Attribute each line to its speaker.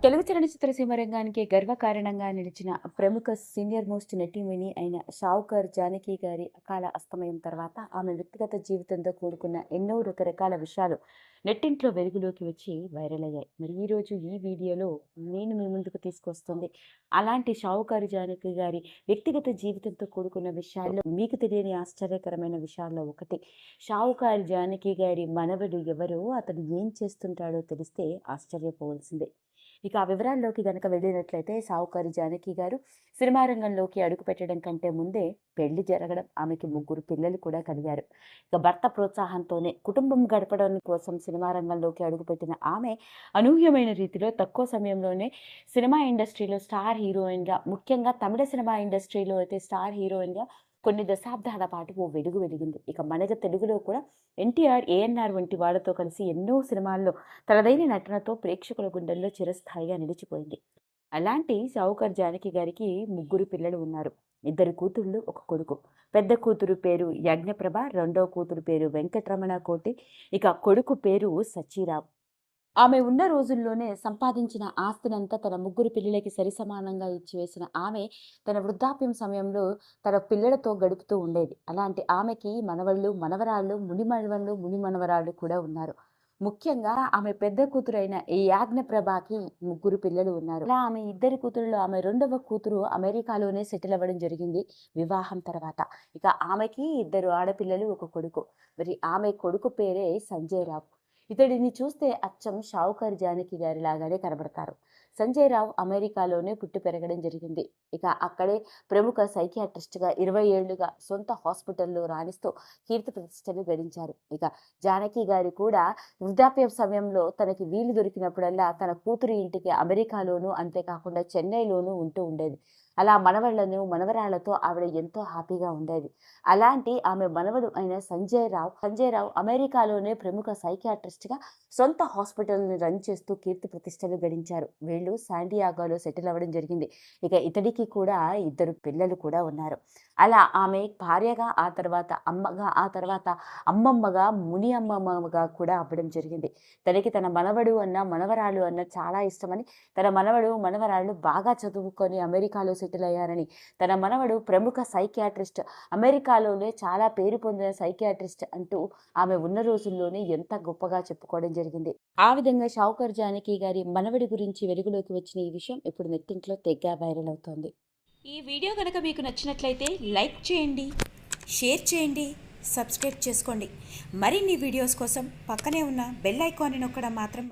Speaker 1: తెలుగు చలనచిత్ర సీమ రంగానికి గర్వకారణంగా నిలిచిన ప్రముఖ సీనియర్ మోస్ట్ నటీమణి అయిన షావుకార్ జానకి గారి అకాల అస్తమయం తర్వాత ఆమె వ్యక్తిగత జీవితంతో కూడుకున్న ఎన్నో రకరకాల విషయాలు నెట్టింట్లో వెలుగులోకి వచ్చి వైరల్ అయ్యాయి. మరి ఈరోజు ఈ వీడియోలో నేను మీ ముందుకు తీసుకొస్తుంది అలాంటి షావుకారు జానకి గారి వ్యక్తిగత జీవితంతో కూడుకున్న విషయాల్లో మీకు తెలియని ఆశ్చర్యకరమైన విషయాల్లో ఒకటి. షావుకారు జానకి గారి మనవడు ఎవరో, అతడు ఏం చేస్తుంటాడో తెలిస్తే ఆశ్చర్యపోవలసిందే. ఇక ఆ వివరాల్లోకి గనక వెళ్ళినట్లయితే షావుకారు జానకి గారు సినిమా రంగంలోకి అడుగుపెట్టడం కంటే ముందే పెళ్లి జరగడం, ఆమెకి ముగ్గురు పిల్లలు కూడా కలిగారు. ఇక భర్త ప్రోత్సాహంతోనే కుటుంబం గడపడం కోసం సినిమా రంగంలోకి అడుగుపెట్టిన ఆమె అనూహ్యమైన రీతిలో తక్కువ సమయంలోనే సినిమా ఇండస్ట్రీలో స్టార్ హీరోయిన్గా, ముఖ్యంగా తమిళ సినిమా ఇండస్ట్రీలో అయితే స్టార్ హీరోయిన్గా కొన్ని దశాబ్దాల పాటు ఓ వెలుగు వెలిగింది. ఇక మనగ తెలుగులో కూడా ఎన్టీఆర్, ఏఎన్ఆర్ వంటి వాళ్ళతో కలిసి ఎన్నో సినిమాల్లో తనదైన నటనతో ప్రేక్షకుల గుండెల్లో చిరస్థాయిగా నిలిచిపోయింది. అలాంటి షావుకార్ జానకి గారికి ముగ్గురు పిల్లలు ఉన్నారు. ఇద్దరు కూతుళ్ళు, ఒక కొడుకు. పెద్ద కూతురు పేరు యజ్ఞప్రభ, రెండో కూతురు పేరు వెంకటరమణ కోటి, ఇక కొడుకు పేరు సచ్చిరావు. ఆమె ఉన్న రోజుల్లోనే సంపాదించిన ఆస్తినంతా తన ముగ్గురు పిల్లలకి సరిసమానంగా ఇచ్చివేసిన ఆమె తన వృద్ధాప్యం సమయంలో తన పిల్లలతో గడుపుతూ ఉండేది. అలాంటి ఆమెకి మనవళ్ళు, మనవరాళ్ళు, ముని మనవళ్ళు, ముని మనవరాళ్ళు కూడా ఉన్నారు. ముఖ్యంగా ఆమె పెద్ద కూతురైన ఈ యాజ్ఞప్రభకి ముగ్గురు పిల్లలు ఉన్నారు. అలా ఆమె ఇద్దరి కూతురులో ఆమె రెండవ కూతురు అమెరికాలోనే సెటిల్ అవ్వడం జరిగింది వివాహం తర్వాత. ఇక ఆమెకి ఇద్దరు ఆడపిల్లలు, ఒక కొడుకు. మరి ఆమె కొడుకు పేరే సంజయ్ రావు. ఇతడిని చూస్తే అచ్చం షావుకారు జానకి గారి లాగానే కనబడతారు. సంజయ్ రావు అమెరికాలోనే పుట్టి పెరగడం జరిగింది. ఇక అక్కడే ప్రముఖ సైకియాట్రిస్ట్గా 20 ఏళ్లుగా సొంత హాస్పిటల్లో రాణిస్తూ కీర్తి ప్రతిష్టలు గడించారు. ఇక జానకి గారి కూడా వృద్ధాప్య సమయంలో తనకి వీలు దొరికినప్పుడల్లా తన కూతురి ఇంటికి అమెరికాలోనూ, అంతేకాకుండా చెన్నైలోనూ ఉంటూ ఉండేది. అలా మనవళ్లను, మనవరాళ్లతో ఆవిడ ఎంతో హ్యాపీగా ఉండేది. అలాంటి ఆమె మనవడు అయిన సంజయ్ రావు అమెరికాలోనే ప్రముఖ సైకియాట్రిస్ట్గా సొంత హాస్పిటల్ని రన్ చేస్తూ కీర్తి ప్రతిష్టలు గడించారు. వీళ్ళు శాండియాగోలో సెటిల్ అవ్వడం జరిగింది. ఇక ఇతడికి కూడా ఇద్దరు పిల్లలు కూడా ఉన్నారు. అలా ఆమె భార్యగా, ఆ తర్వాత అమ్మగా, ఆ తర్వాత అమ్మమ్మగా, ముని అమ్మమ్మగా కూడా అవ్వడం జరిగింది. తనకి తన మనవడు అన్న, మనవరాలు అన్న చాలా ఇష్టమని, తన మనవడు, మనవరాళ్ళు బాగా చదువుకొని అమెరికాలో సెటిల్ అయ్యారని, తన మనవడు ప్రముఖ సైకియాట్రిస్ట్, అమెరికాలోనే చాలా పేరు పొందిన సైకియాట్రిస్ట్ అంటూ ఆమె ఉన్న రోజుల్లోనే ఎంత గొప్పగా చెప్పుకోవడం జరిగింది. ఆ విధంగా షావుకార్ జానకి గారి మనవడి గురించి వెలుగులోకి వచ్చిన ఈ విషయం ఇప్పుడు నెట్టింట్లో తెగ వైరల్ అవుతోంది.
Speaker 2: ఈ వీడియో కనుక మీకు నచ్చినట్లయితే లైక్ చేయండి, షేర్ చేయండి, సబ్స్క్రైబ్ చేసుకోండి. మరిన్ని వీడియోస్ కోసం పక్కనే ఉన్న బెల్ ఐకాన్ని నొక్కడం మాత్రం